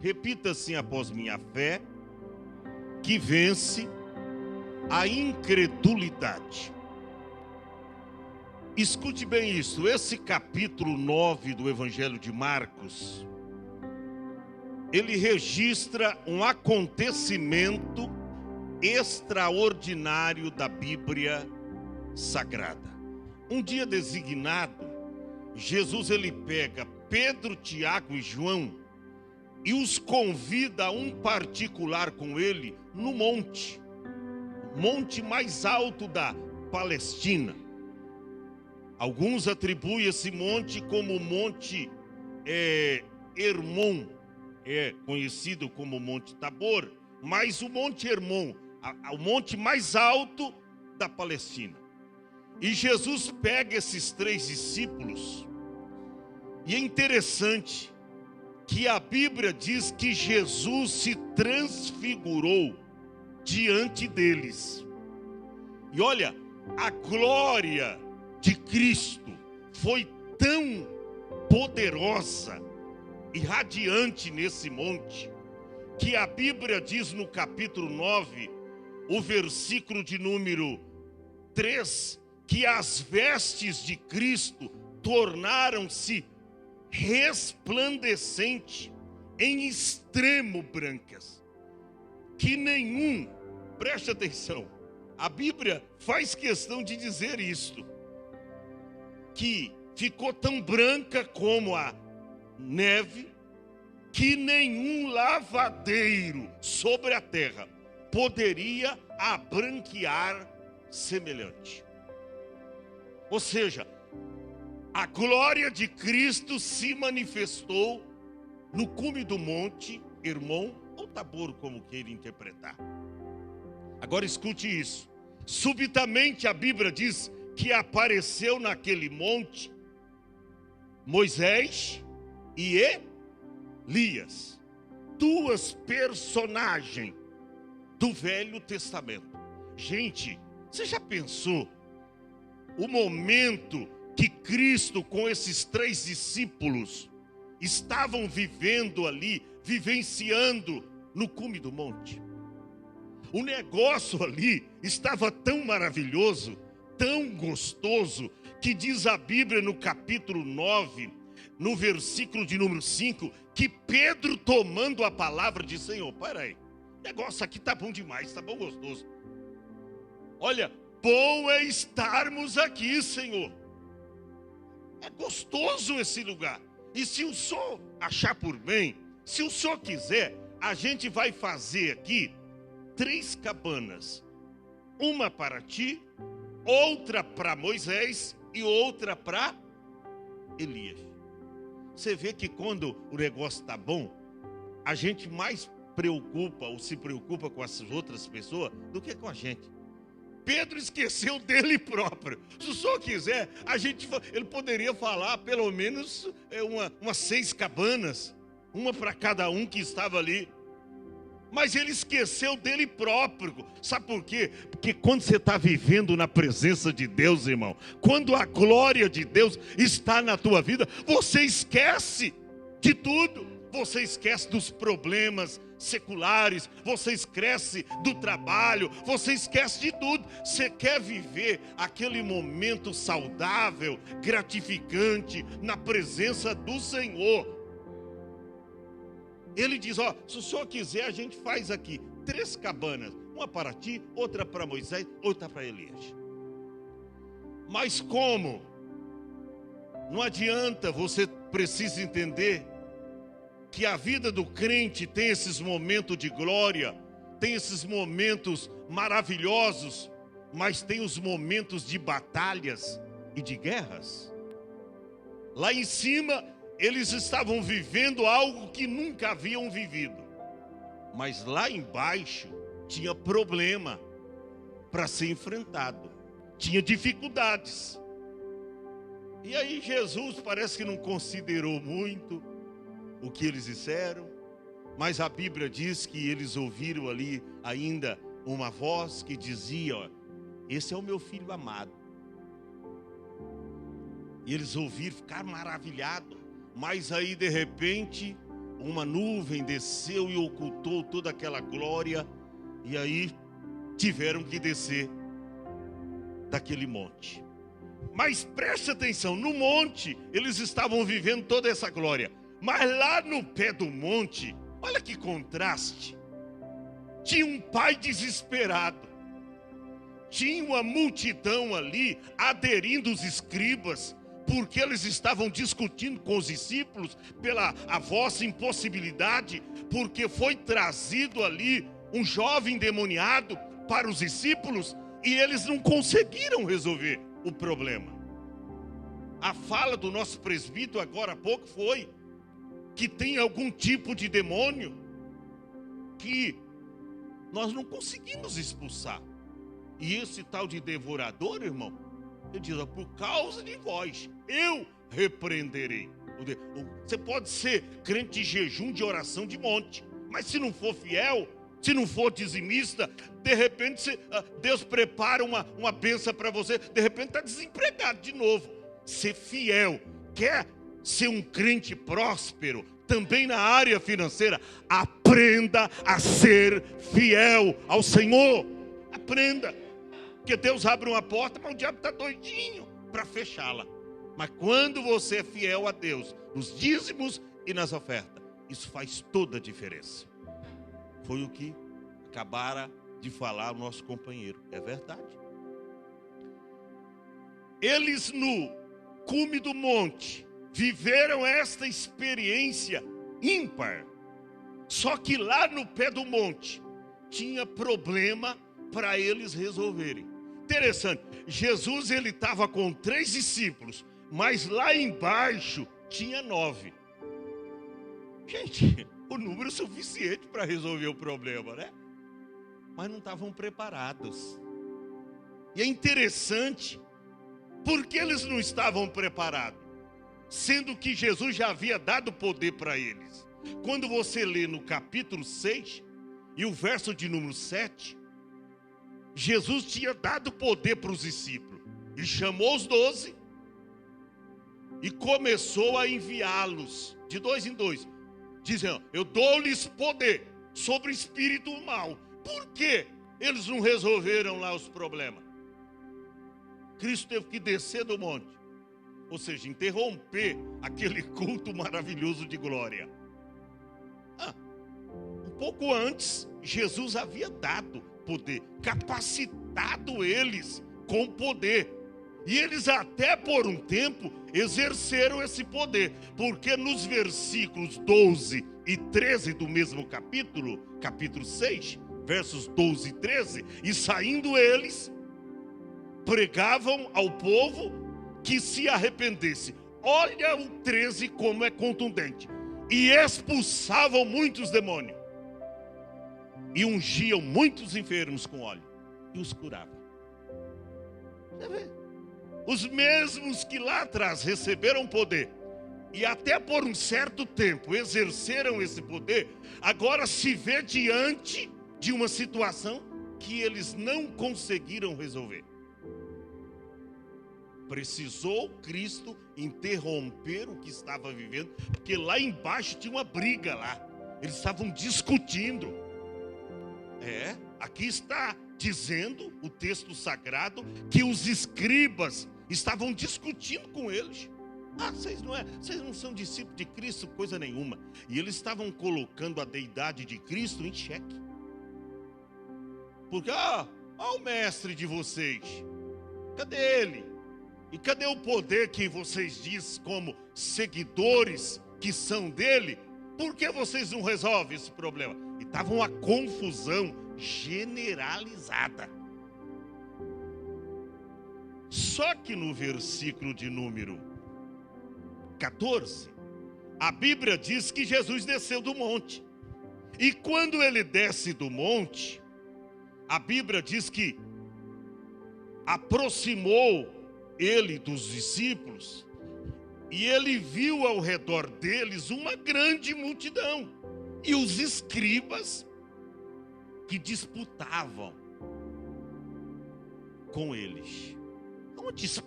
Repita assim após mim: a fé que vence a incredulidade. Escute bem isso, esse capítulo 9 do Evangelho de Marcos, ele registra um acontecimento extraordinário da Bíblia Sagrada. Um dia designado, Jesus ele pega Pedro, Tiago e João e os convida a um particular com ele no monte mais alto da Palestina. Alguns atribuem esse monte como Monte Hermon, conhecido como Monte Tabor, mas o Monte Hermon, o monte mais alto da Palestina. E Jesus pega esses 3 discípulos, e é interessante que a Bíblia diz que Jesus se transfigurou diante deles. E olha, a glória de Cristo foi tão poderosa e radiante nesse monte, que a Bíblia diz no capítulo 9, o versículo de número 3, que as vestes de Cristo tornaram-se resplandecentes, em extremo brancas, que nenhum, preste atenção, a Bíblia faz questão de dizer isto, que ficou tão branca como a neve, que nenhum lavadeiro sobre a terra poderia abranquear semelhante. Ou seja, a glória de Cristo se manifestou no cume do monte Hermon, ou Tabor, como queira interpretar. Agora escute isso. Subitamente a Bíblia diz que apareceu naquele monte Moisés e Elias, 2 personagens do Velho Testamento. Gente, você já pensou o momento que Cristo com esses 3 discípulos estavam vivendo ali, vivenciando no cume do monte? O negócio ali estava tão maravilhoso, tão gostoso, que diz a Bíblia no capítulo 9, no versículo de número 5, que Pedro, tomando a palavra, disse: Senhor, para aí, o negócio aqui tá bom demais, tá bom gostoso. Olha, bom é estarmos aqui, Senhor. É gostoso esse lugar. E se o Senhor achar por bem, se o Senhor quiser, a gente vai fazer aqui 3 cabanas. Uma para ti, outra para Moisés e outra para Elias. Você vê que quando o negócio está bom, a gente mais preocupa ou se preocupa com as outras pessoas do que com a gente. Pedro esqueceu dele próprio. Se o senhor quiser, ele poderia falar pelo menos umas 6 cabanas, uma para cada um que estava ali. Mas ele esqueceu dele próprio. Sabe por quê? Porque quando você está vivendo na presença de Deus, irmão, quando a glória de Deus está na tua vida, você esquece de tudo. Você esquece dos problemas seculares, você esquece do trabalho, você esquece de tudo. Você quer viver aquele momento saudável, gratificante, na presença do Senhor. Ele diz: ó, se o senhor quiser, a gente faz aqui 3 cabanas, uma para ti, outra para Moisés, outra para Elias. Mas como? Não adianta, você precisa entender que a vida do crente tem esses momentos de glória, tem esses momentos maravilhosos, mas tem os momentos de batalhas e de guerras. Lá em cima, eles estavam vivendo algo que nunca haviam vivido. Mas lá embaixo tinha problema para ser enfrentado. Tinha dificuldades. E aí Jesus parece que não considerou muito o que eles disseram. Mas a Bíblia diz que eles ouviram ali ainda uma voz que dizia: ó, esse é o meu filho amado. E eles ouviram, ficaram maravilhados. Mas aí de repente uma nuvem desceu e ocultou toda aquela glória, e aí tiveram que descer daquele monte. Mas preste atenção, no monte eles estavam vivendo toda essa glória, mas lá no pé do monte, olha que contraste, tinha um pai desesperado, tinha uma multidão ali aderindo os escribas, porque eles estavam discutindo com os discípulos pela a vossa impossibilidade, porque foi trazido ali um jovem endemoniado para os discípulos e eles não conseguiram resolver o problema. A fala do nosso presbítero agora há pouco foi que tem algum tipo de demônio que nós não conseguimos expulsar. E esse tal de devorador, irmão, ele diz: por causa de vós, eu repreenderei. Você pode ser crente de jejum, de oração, de monte, mas se não for fiel, se não for dizimista, de repente Deus prepara uma bênção para você, de repente está desempregado de novo. Ser fiel, quer ser um crente próspero, também na área financeira, aprenda a ser fiel ao Senhor. Aprenda. Porque Deus abre uma porta, mas o diabo está doidinho para fechá-la. Mas quando você é fiel a Deus, nos dízimos e nas ofertas, isso faz toda a diferença. Foi o que acabara de falar o nosso companheiro. É verdade. Eles no cume do monte viveram esta experiência ímpar. Só que lá no pé do monte tinha problema para eles resolverem. Interessante, Jesus ele estava com 3 discípulos, mas lá embaixo tinha 9. Gente, o número suficiente para resolver o problema, né? Mas não estavam preparados. E é interessante, porque eles não estavam preparados, sendo que Jesus já havia dado poder para eles. Quando você lê no capítulo 6 e o verso de número 7, Jesus tinha dado poder para os discípulos e chamou os 12 e começou a enviá-los de 2 em 2, dizendo: eu dou-lhes poder sobre o espírito mal. Por que eles não resolveram lá os problemas? Cristo teve que descer do monte, ou seja, interromper aquele culto maravilhoso de glória. Um pouco antes, Jesus havia dado poder, capacitado eles com poder. E eles até por um tempo exerceram esse poder, porque nos versículos 12 e 13 do mesmo capítulo 6, versos 12 e 13, e saindo eles, pregavam ao povo que se arrependesse. Olha o 13 como é contundente. E expulsavam muitos demônios, e ungiam muitos enfermos com óleo, e os curavam. Você vê? Os mesmos que lá atrás receberam poder, e até por um certo tempo exerceram esse poder, agora se vê diante de uma situação que eles não conseguiram resolver. Precisou Cristo interromper o que estava vivendo, porque lá embaixo tinha uma briga lá. Eles estavam discutindo. Aqui está dizendo o texto sagrado que os escribas estavam discutindo com eles. Vocês não são discípulos de Cristo, coisa nenhuma. E eles estavam colocando a deidade de Cristo em xeque. Porque, o mestre de vocês, cadê ele? E cadê o poder que vocês dizem como seguidores que são dele? Por que vocês não resolvem esse problema? E estava uma confusão generalizada. Só que no versículo de número 14, a Bíblia diz que Jesus desceu do monte. E quando ele desce do monte, a Bíblia diz que aproximou ele dos discípulos, e ele viu ao redor deles uma grande multidão, e os escribas que disputavam com eles. Uma disputa